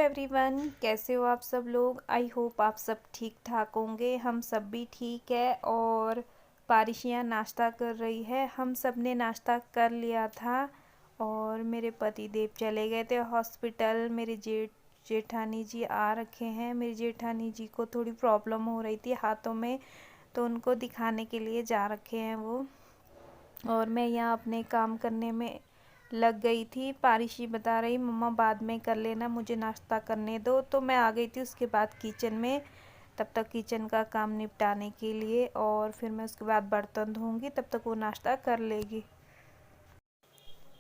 Everyone, कैसे हो आप सब लोग। आई होप आप सब ठीक ठाक होंगे। हम सब भी ठीक है। और पारिशियाँ नाश्ता कर रही है। हम सब ने नाश्ता कर लिया था और मेरे पति देव चले गए थे हॉस्पिटल। मेरे जेठानी जी आ रखे हैं। मेरी जेठानी जी को थोड़ी प्रॉब्लम हो रही थी हाथों में, तो उनको दिखाने के लिए जा रखे हैं वो। और मैं यहाँ अपने काम करने में लग गई थी। पारिशी बता रही मम्मा बाद में कर लेना, मुझे नाश्ता करने दो। तो मैं आ गई थी उसके बाद किचन में, तब तक किचन का काम निपटाने के लिए। और फिर मैं उसके बाद बर्तन धोऊंगी, तब तक वो नाश्ता कर लेगी।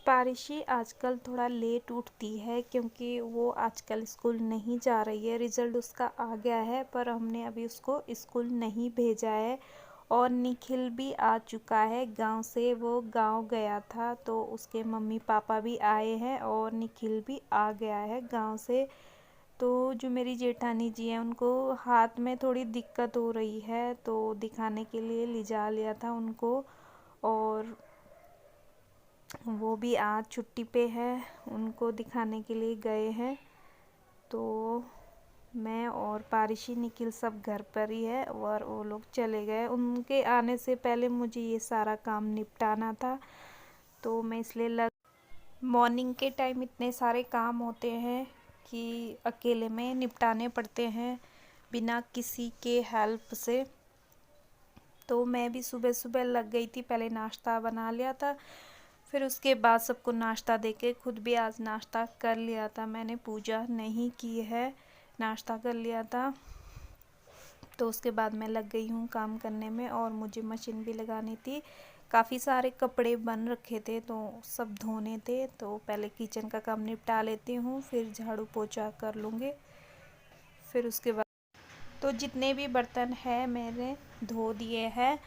पारिशी आजकल थोड़ा लेट उठती है क्योंकि वो आजकल स्कूल नहीं जा रही है। रिज़ल्ट उसका आ गया है पर हमने अभी उसको स्कूल नहीं भेजा है। और निखिल भी आ चुका है गांव से। वो गांव गया था तो उसके मम्मी पापा भी आए हैं और निखिल भी आ गया है गांव से। तो जो मेरी जेठानी जी हैं उनको हाथ में थोड़ी दिक्कत हो रही है, तो दिखाने के लिए ले जा लिया था उनको। और वो भी आज छुट्टी पे है, उनको दिखाने के लिए गए हैं। तो मैं और पारिशी निखिल सब घर पर ही है और वो लोग चले गए। उनके आने से पहले मुझे ये सारा काम निपटाना था, तो मैं इसलिए मॉर्निंग के टाइम इतने सारे काम होते हैं कि अकेले में निपटाने पड़ते हैं बिना किसी के हेल्प से। तो मैं भी सुबह सुबह लग गई थी। पहले नाश्ता बना लिया था, फिर उसके बाद सबको नाश्ता देके खुद भी आज नाश्ता कर लिया था। मैंने पूजा नहीं की है, नाश्ता कर लिया था। तो उसके बाद मैं लग गई हूँ काम करने में। और मुझे मशीन भी लगानी थी। काफ़ी सारे कपड़े बन रखे थे तो सब धोने थे। तो पहले किचन का काम निपटा लेती हूँ, फिर झाड़ू पोछा कर लूँगी। फिर उसके बाद तो जितने भी बर्तन हैं मैंने धो दिए हैं।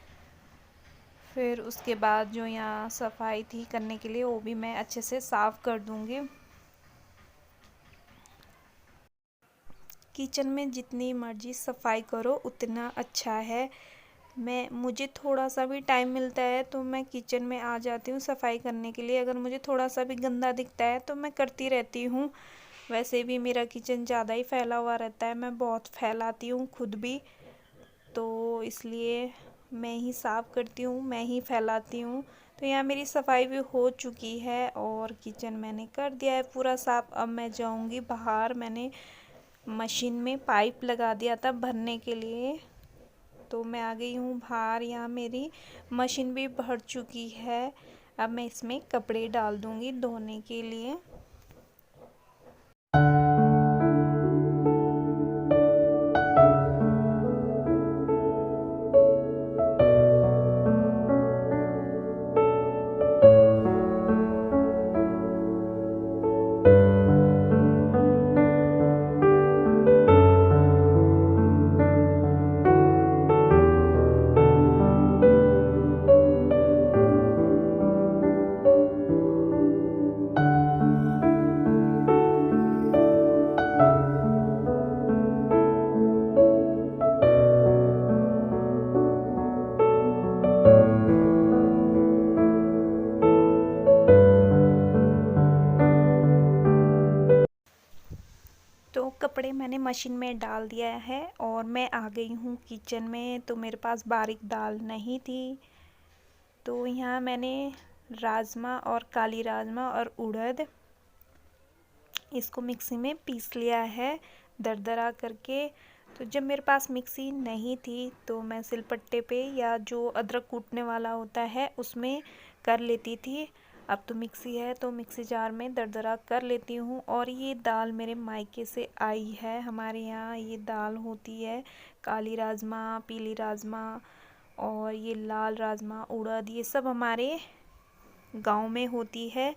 फिर उसके बाद जो यहाँ सफाई थी करने के लिए वो भी मैं अच्छे से साफ़ कर दूँगी। किचन में जितनी मर्ज़ी सफाई करो उतना अच्छा है। मुझे थोड़ा सा भी टाइम मिलता है तो मैं किचन में आ जाती हूँ सफाई करने के लिए। अगर मुझे थोड़ा सा भी गंदा दिखता है तो मैं करती रहती हूँ। वैसे भी मेरा किचन ज़्यादा ही फैला हुआ रहता है, मैं बहुत फैलाती हूँ खुद भी, तो इसलिए मैं ही साफ़ करती हूँ, मैं ही फैलाती हूँ। तो यहाँ मेरी सफाई भी हो चुकी है और किचन मैंने कर दिया है पूरा साफ़। अब मैं जाऊँगी बाहर। मैंने मशीन में पाइप लगा दिया था भरने के लिए, तो मैं आ गई हूँ बाहर। यहाँ मेरी मशीन भी भर चुकी है। अब मैं इसमें कपड़े डाल दूँगी धोने के लिए। तो कपड़े मैंने मशीन में डाल दिया है और मैं आ गई हूँ किचन में। तो मेरे पास बारीक दाल नहीं थी, तो यहाँ मैंने राजमा और काली राजमा और उड़द इसको मिक्सी में पीस लिया है दरदरा करके। तो जब मेरे पास मिक्सी नहीं थी तो मैं सिलपट्टे पे या जो अदरक कूटने वाला होता है उसमें कर लेती थी। अब तो मिक्सी है तो मिक्सी जार में दरदरा कर लेती हूँ। और ये दाल मेरे मायके से आई है। हमारे यहाँ ये दाल होती है काली राजमा, पीली राजमा और ये लाल राजमा, उड़द, ये सब हमारे गांव में होती है।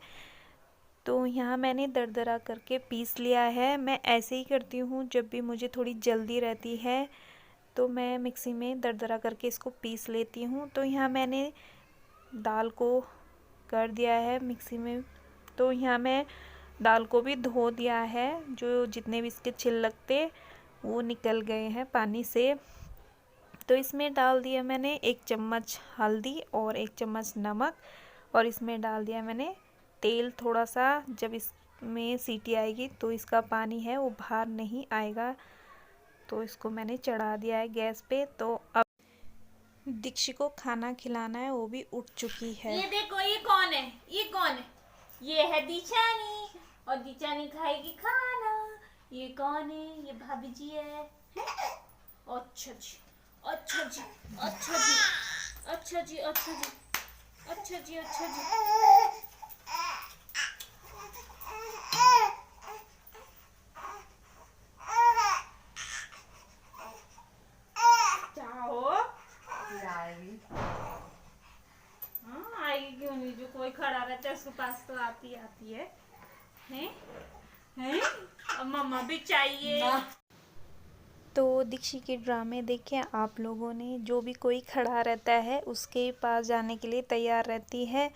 तो यहाँ मैंने दरदरा करके पीस लिया है। मैं ऐसे ही करती हूँ जब भी मुझे थोड़ी जल्दी रहती है तो मैं मिक्सी में दरदरा करके इसको पीस लेती हूँ। तो यहाँ मैंने दाल को कर दिया है मिक्सी में। तो यहाँ मैं दाल को भी धो दिया है, जो जितने भी इसके छिलक थे वो निकल गए हैं पानी से। तो इसमें डाल दिया मैंने 1 चम्मच हल्दी और 1 चम्मच नमक। और इसमें डाल दिया मैंने तेल थोड़ा सा। जब इस में सीटी आएगी तो इसका पानी है वो बाहर नहीं आएगा। तो इसको मैंने चढ़ा दिया है गैस पे। तो अब दीक्षी को खाना खिलाना है, वो भी उठ चुकी है। ये देखो, ये कौन है, ये कौन है? ये है दीचानी, और दीचानी खाएगी खाना। ये कौन है? ये भाभी जी है। अच्छा जी, अच्छा जी, अच्छा जी, अच्छा जी, अच्छा जी, अच्छा जी, अच्छा जी। चाहो हाँ, आएगी क्यों नहीं? जो कोई खड़ा रहता है उसके पास तो आती आती है। हैं? हैं? अब मम्मा भी चाहिए। तो दीक्षी के ड्रामे देखे आप लोगों ने, जो भी कोई खड़ा रहता है उसके पास जाने के लिए तैयार रहती है।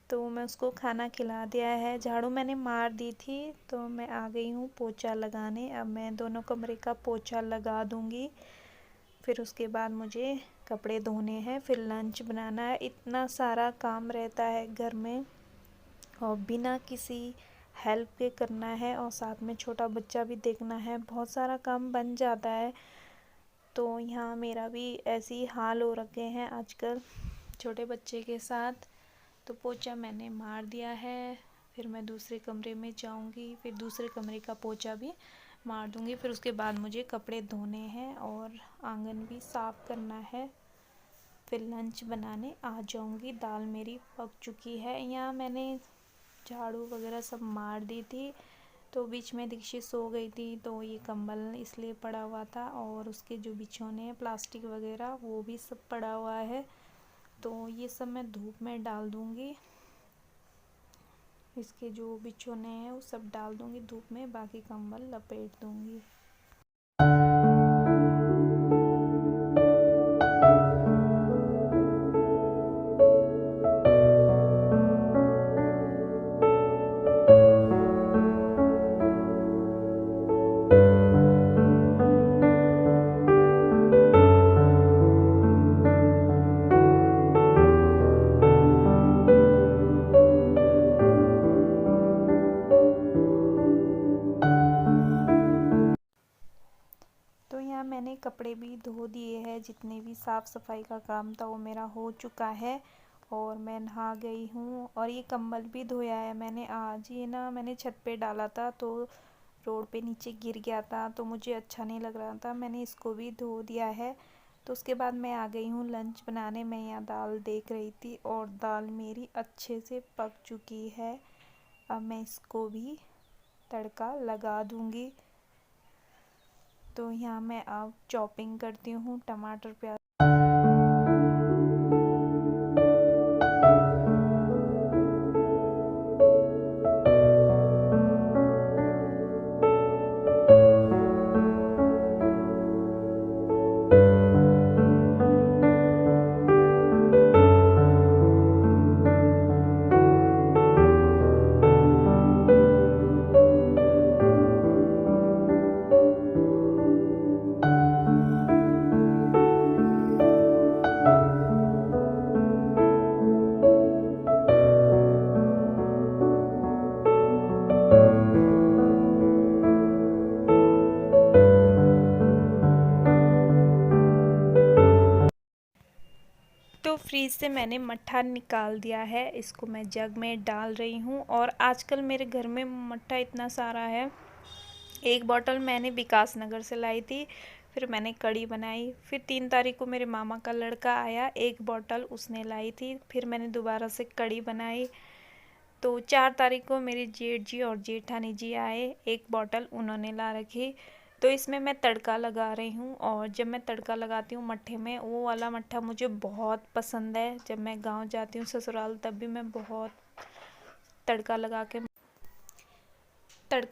तो मैं उसको खाना खिला दिया है, झाड़ू मैंने मार दी थी, तो मैं आ गई हूँ पोछा लगाने। अब मैं दोनों कमरे का पोछा लगा दूँगी। फिर उसके बाद मुझे कपड़े धोने हैं, फिर लंच बनाना है। इतना सारा काम रहता है घर में और बिना किसी हेल्प के करना है, और साथ में छोटा बच्चा भी देखना है, बहुत सारा काम बन जाता है। तो यहाँ मेरा भी ऐसे ही हाल हो रखे हैं आजकल छोटे बच्चे के साथ। तो पोछा मैंने मार दिया है, फिर मैं दूसरे कमरे में जाऊंगी, फिर दूसरे कमरे का पोछा भी मार दूंगी। फिर उसके बाद मुझे कपड़े धोने हैं और आंगन भी साफ़ करना है। फिर लंच बनाने आ जाऊंगी। दाल मेरी पक चुकी है। यहाँ मैंने झाड़ू वगैरह सब मार दी थी। तो बीच में दीक्षित सो गई थी, तो ये कंबल इसलिए पड़ा हुआ था, और उसके जो बिछौने हैं प्लास्टिक वगैरह वो भी सब पड़ा हुआ है। तो ये सब मैं धूप में डाल दूँगी। इसके जो बिछौने हैं वो सब डाल दूँगी धूप में, बाकी कंबल लपेट दूँगी। तो यहाँ मैंने कपड़े भी धो दिए हैं, जितने भी साफ़ सफाई का काम था वो मेरा हो चुका है, और मैं नहा गई हूँ। और ये कंबल भी धोया है मैंने आज। ये ना मैंने छत पे डाला था तो रोड पे नीचे गिर गया था, तो मुझे अच्छा नहीं लग रहा था, मैंने इसको भी धो दिया है। तो उसके बाद मैं आ गई हूँ लंच बनाने। मैं यहाँ दाल देख रही थी और दाल मेरी अच्छे से पक चुकी है। अब मैं इसको भी तड़का लगा दूँगी। तो यहाँ मैं अब चॉपिंग करती हूँ टमाटर प्याज। तो फ्रीज से मैंने मट्ठा निकाल दिया है, इसको मैं जग में डाल रही हूँ। और आजकल मेरे घर में मट्ठा इतना सारा है। एक बॉटल मैंने विकास नगर से लाई थी, फिर मैंने कड़ी बनाई। फिर 3 तारीख को मेरे मामा का लड़का आया, एक बॉटल उसने लाई थी, फिर मैंने दोबारा से कड़ी बनाई। तो 4 तारीख को मेरे जेठ जी और जेठानी जी आए, एक बॉटल उन्होंने ला रखी। तो इसमें मैं तड़का लगा रही हूँ। और जब मैं तड़का लगाती हूँ मट्ठे में, वो वाला मट्ठा मुझे बहुत पसंद है। जब मैं गांव जाती हूँ ससुराल, तब भी मैं बहुत तड़का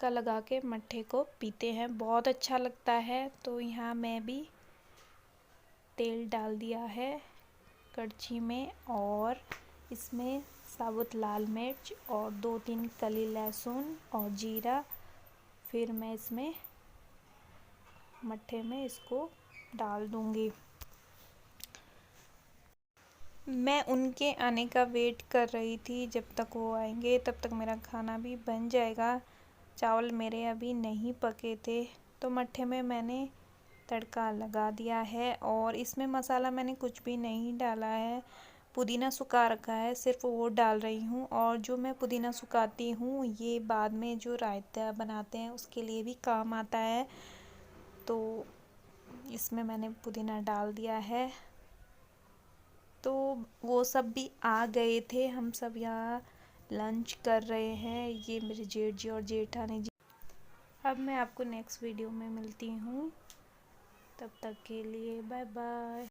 लगा के मट्ठे को पीते हैं, बहुत अच्छा लगता है। तो यहाँ मैं भी तेल डाल दिया है कड़छी में, और इसमें साबुत लाल मिर्च और 2-3 कली लहसुन और जीरा। फिर मैं इसमें मट्ठे में इसको डाल दूँगी। मैं उनके आने का वेट कर रही थी। जब तक वो आएंगे तब तक मेरा खाना भी बन जाएगा। चावल मेरे अभी नहीं पके थे तो मट्ठे में मैंने तड़का लगा दिया है और इसमें मसाला मैंने कुछ भी नहीं डाला है। पुदीना सुखा रखा है, सिर्फ वो डाल रही हूँ। और जो मैं पुदीना सुखाती हूँ ये बाद में जो रायता बनाते हैं उसके लिए भी काम आता है। तो इसमें मैंने पुदीना डाल दिया है। तो वो सब भी आ गए थे, हम सब यहाँ लंच कर रहे हैं। ये मेरे जेठ जी और जेठानी जी। अब मैं आपको नेक्स्ट वीडियो में मिलती हूँ, तब तक के लिए बाय बाय।